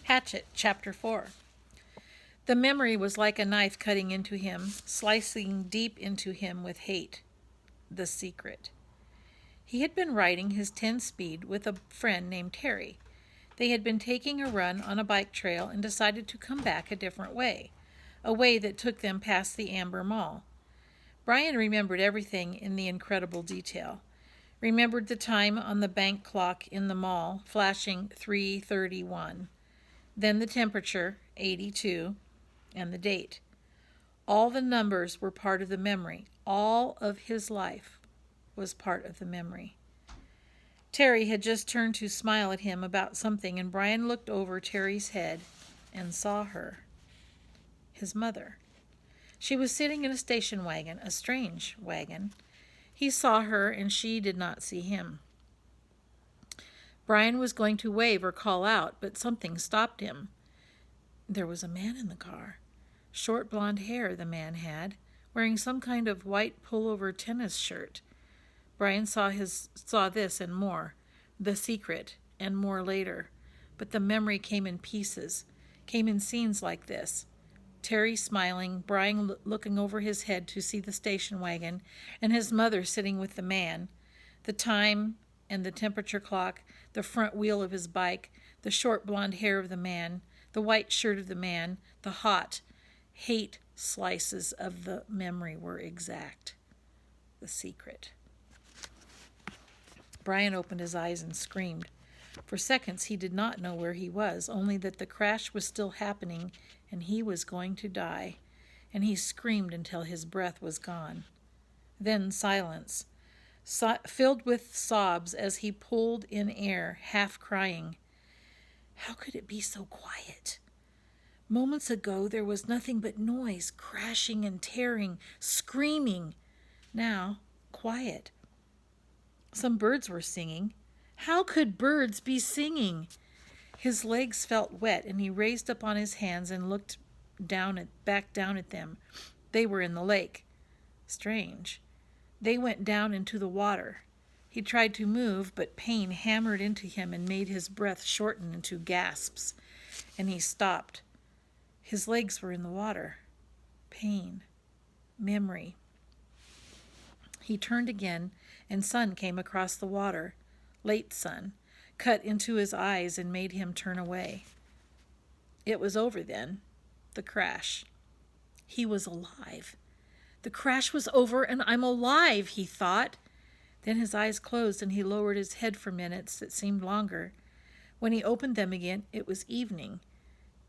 Hatchet, Chapter 4. The memory was like a knife cutting into him, slicing deep into him with hate. The secret. He had been riding his 10-speed with a friend named Terry. They had been taking a run on a bike trail and decided to come back a different way, a way that took them past the Amber Mall. Brian remembered everything in the incredible detail. Remembered the time on the bank clock in the mall, flashing 3:31. Then the temperature, 82, and the date. All the numbers were part of the memory. All of his life was part of the memory. Terry had just turned to smile at him about something, and Brian looked over Terry's head and saw her. His mother. She was sitting in a station wagon, a strange wagon. He saw her, and she did not see him. Brian was going to wave or call out, but something stopped him. There was a man in the car. Short blonde hair the man had, wearing some kind of white pullover tennis shirt. Brian saw this and more, the secret, and more later. But the memory came in pieces, came in scenes like this. Terry smiling, Brian looking over his head to see the station wagon, and his mother sitting with the man. The time and the temperature clock, the front wheel of his bike, the short blonde hair of the man, the white shirt of the man, the hot, hate slices of the memory were exact. The secret. Brian opened his eyes and screamed. For seconds he did not know where he was, only that the crash was still happening and he was going to die, and he screamed until his breath was gone. Then silence, filled with sobs as he pulled in air, half crying. How could it be so quiet? Moments ago there was nothing but noise, crashing and tearing, screaming. Now, quiet. Some birds were singing. How could birds be singing? His legs felt wet, and he raised up on his hands and looked back down at them. They were in the lake. Strange. They went down into the water. He tried to move, but pain hammered into him and made his breath shorten into gasps, and he stopped. His legs were in the water. Pain. Memory. He turned again, and sun came across the water. Late sun, cut into his eyes and made him turn away. It was over then. The crash. He was alive. The crash was over and I'm alive, he thought. Then his eyes closed and he lowered his head for minutes that seemed longer. When he opened them again, it was evening,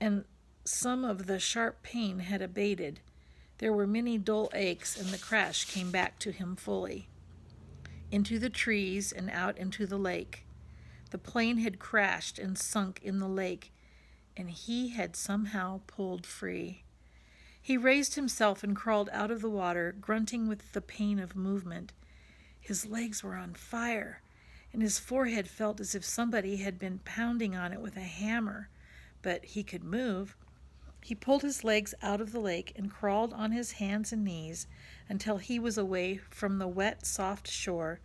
and some of the sharp pain had abated. There were many dull aches, and the crash came back to him fully. Into the trees and out into the lake. The plane had crashed and sunk in the lake, and he had somehow pulled free. He raised himself and crawled out of the water, grunting with the pain of movement. His legs were on fire, and his forehead felt as if somebody had been pounding on it with a hammer, but he could move. He pulled his legs out of the lake and crawled on his hands and knees until he was away from the wet, soft shore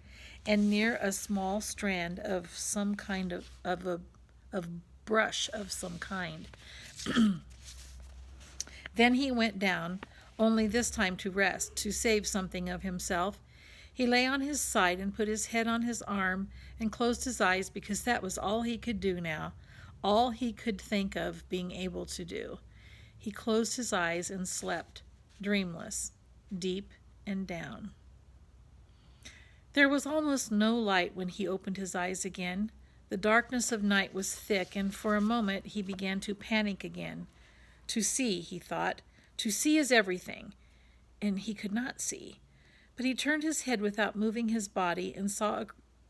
and near a small strand of some kind of brush of some kind. Then he went down, only this time to rest, to save something of himself. He lay on his side and put his head on his arm and closed his eyes because that was all he could do now, all he could think of being able to do. He closed his eyes and slept, dreamless, deep and down. There was almost no light when he opened his eyes again. The darkness of night was thick, and for a moment he began to panic again. To see, he thought, to see is everything, and he could not see. But he turned his head without moving his body and saw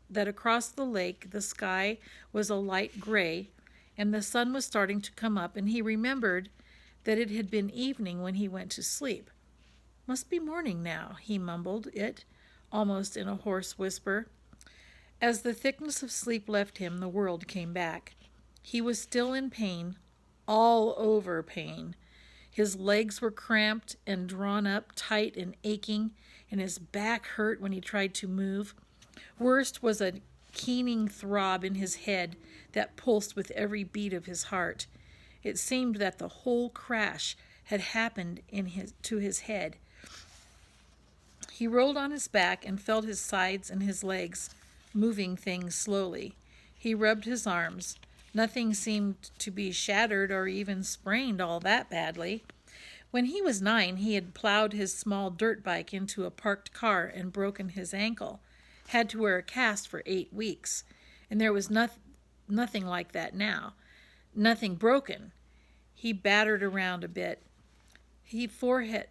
that across the lake the sky was a light gray, and the sun was starting to come up, and he remembered that it had been evening when he went to sleep. Must be morning now, he mumbled it, almost in a hoarse whisper. As the thickness of sleep left him, the world came back. He was still in pain, all over pain. His legs were cramped and drawn up tight and aching, and his back hurt when he tried to move. Worst was a keening throb in his head that pulsed with every beat of his heart. It seemed that the whole crash had happened to his head. He rolled on his back and felt his sides and his legs moving things slowly. He rubbed his arms. Nothing seemed to be shattered or even sprained all that badly. When he was 9, he had plowed his small dirt bike into a parked car and broken his ankle. Had to wear a cast for 8 weeks. And there was nothing like that now. Nothing broken. He battered around a bit. His forehead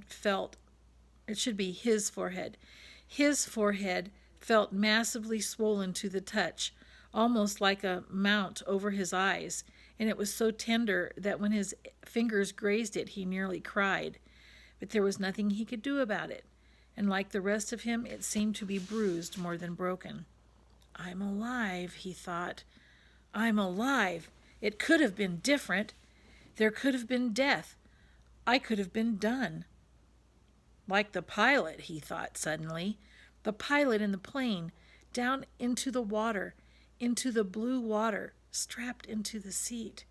felt, it should be his forehead. His forehead felt massively swollen to the touch, almost like a mount over his eyes, and it was so tender that when his fingers grazed it, he nearly cried. But there was nothing he could do about it, and like the rest of him, it seemed to be bruised more than broken. I'm alive, he thought. I'm alive. It could have been different. There could have been death. I could have been done. Like the pilot, he thought suddenly. The pilot in the plane, down into the water, into the blue water, strapped into the seat.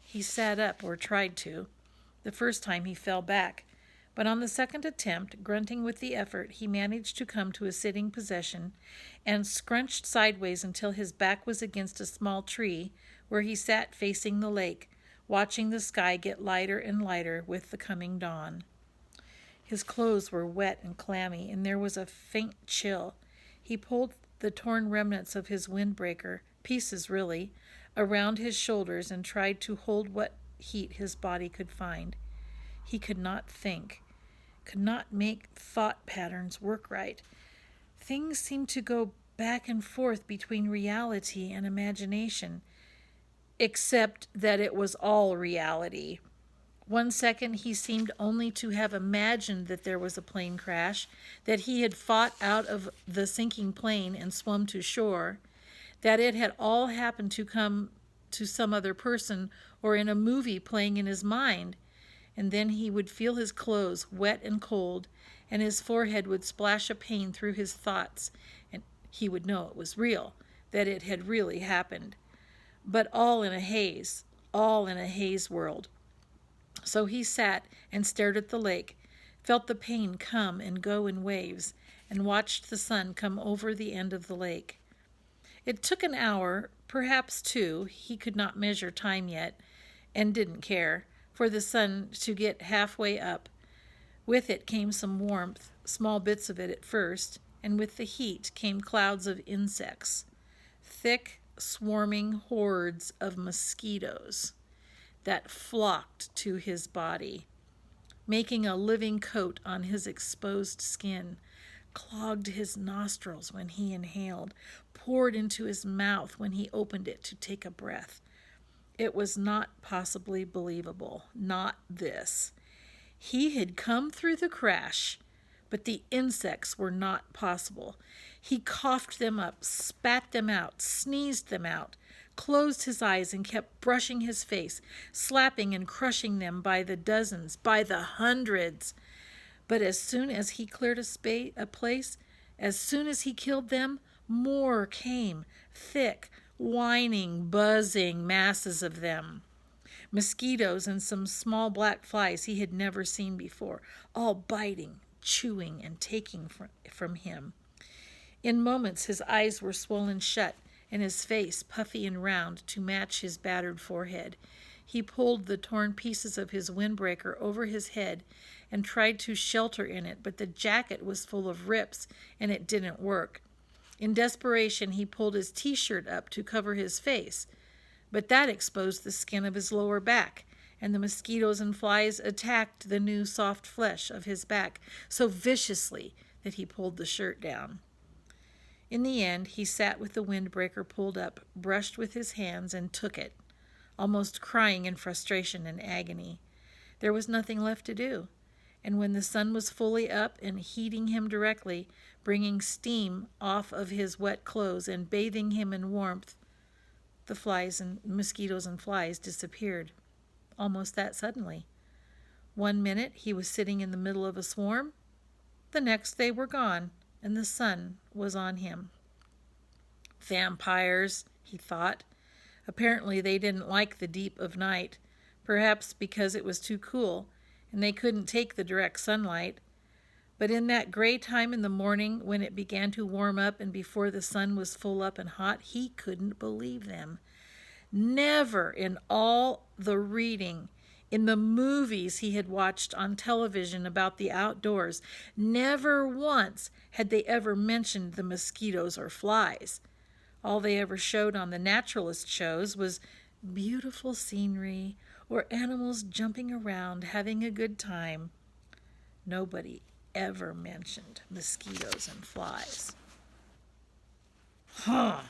He sat up, or tried to. The first time he fell back, but on the second attempt, grunting with the effort, he managed to come to a sitting position and scrunched sideways until his back was against a small tree, where he sat facing the lake, watching the sky get lighter and lighter with the coming dawn. His clothes were wet and clammy, and there was a faint chill. He pulled the torn remnants of his windbreaker, pieces really, around his shoulders and tried to hold what heat his body could find. He could not think, could not make thought patterns work right. Things seemed to go back and forth between reality and imagination, except that it was all reality. 1 second he seemed only to have imagined that there was a plane crash, that he had fought out of the sinking plane and swum to shore, that it had all happened to come to some other person or in a movie playing in his mind. And then he would feel his clothes wet and cold, and his forehead would splash a pain through his thoughts, and he would know it was real, that it had really happened. But all in a haze world. So he sat and stared at the lake, felt the pain come and go in waves, and watched the sun come over the end of the lake. It took an hour, perhaps 2, he could not measure time yet, and didn't care, for the sun to get halfway up. With it came some warmth, small bits of it at first, and with the heat came clouds of insects, thick, swarming hordes of mosquitoes that flocked to his body, making a living coat on his exposed skin, clogged his nostrils when he inhaled, poured into his mouth when he opened it to take a breath. It was not possibly believable, not this. He had come through the crash, but the insects were not possible. He coughed them up, spat them out, sneezed them out, closed his eyes and kept brushing his face, slapping and crushing them by the dozens, by the hundreds. But as soon as he cleared a place, as soon as he killed them, more came, thick, whining, buzzing masses of them. Mosquitoes and some small black flies he had never seen before, all biting, chewing, and taking from him. In moments his eyes were swollen shut, and his face puffy and round to match his battered forehead. He pulled the torn pieces of his windbreaker over his head and tried to shelter in it, but the jacket was full of rips, and it didn't work. In desperation, he pulled his t-shirt up to cover his face, but that exposed the skin of his lower back, and the mosquitoes and flies attacked the new soft flesh of his back so viciously that he pulled the shirt down. In the end, he sat with the windbreaker pulled up, brushed with his hands, and took it, almost crying in frustration and agony. There was nothing left to do, and when the sun was fully up and heating him directly, bringing steam off of his wet clothes and bathing him in warmth, the mosquitoes and flies disappeared, almost that suddenly. 1 minute he was sitting in the middle of a swarm, the next they were gone, and the sun was on him. Vampires, he thought. Apparently they didn't like the deep of night, perhaps because it was too cool, and they couldn't take the direct sunlight. But in that gray time in the morning, when it began to warm up and before the sun was full up and hot, he couldn't believe them. Never in all the reading, in the movies he had watched on television about the outdoors, never once had they ever mentioned the mosquitoes or flies. All they ever showed on the naturalist shows was beautiful scenery or animals jumping around having a good time. Nobody ever mentioned mosquitoes and flies. Huh!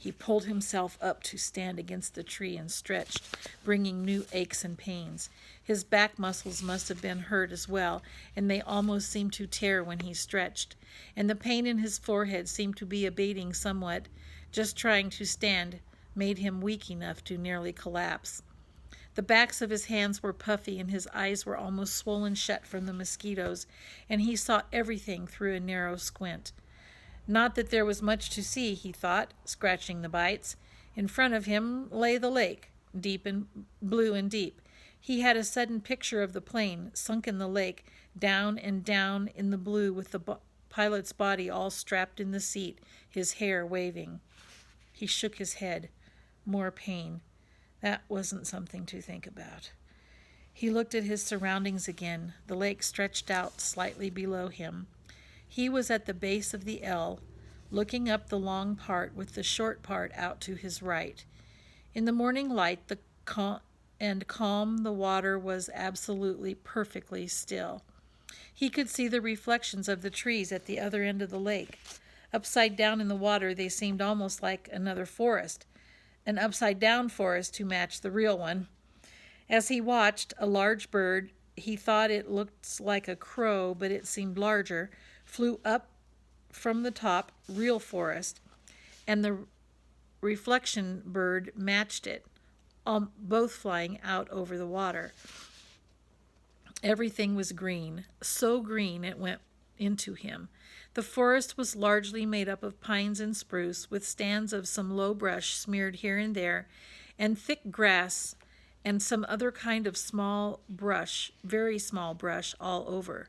He pulled himself up to stand against the tree and stretched, bringing new aches and pains. His back muscles must have been hurt as well, and they almost seemed to tear when he stretched. And the pain in his forehead seemed to be abating somewhat. Just trying to stand made him weak enough to nearly collapse. The backs of his hands were puffy, and his eyes were almost swollen shut from the mosquitoes, and he saw everything through a narrow squint. Not that there was much to see, he thought, scratching the bites. In front of him lay the lake, deep and blue and deep. He had a sudden picture of the plane, sunk in the lake, down and down in the blue, with the pilot's body all strapped in the seat, his hair waving. He shook his head. More pain. That wasn't something to think about. He looked at his surroundings again. The lake stretched out slightly below him. He was at the base of the L, looking up the long part with the short part out to his right. In the morning light, calm, the water was absolutely, perfectly still. He could see the reflections of the trees at the other end of the lake. Upside down in the water, they seemed almost like another forest, an upside-down forest to match the real one. As he watched, a large bird, he thought it looked like a crow, but it seemed larger, flew up from the top, real forest, and the reflection bird matched it, both flying out over the water. Everything was green, so green it went into him. The forest was largely made up of pines and spruce, with stands of some low brush smeared here and there, and thick grass and some other kind of small brush, very small brush, all over.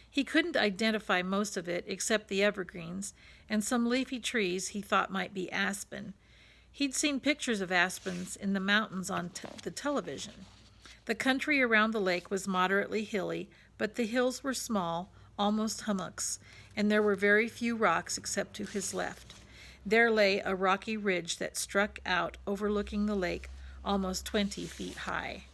He couldn't identify most of it except the evergreens and some leafy trees he thought might be aspen. He'd seen pictures of aspens in the mountains on the television. The country around the lake was moderately hilly, but the hills were small, almost hummocks, and there were very few rocks except to his left. There lay a rocky ridge that struck out, overlooking the lake, almost 20 feet high.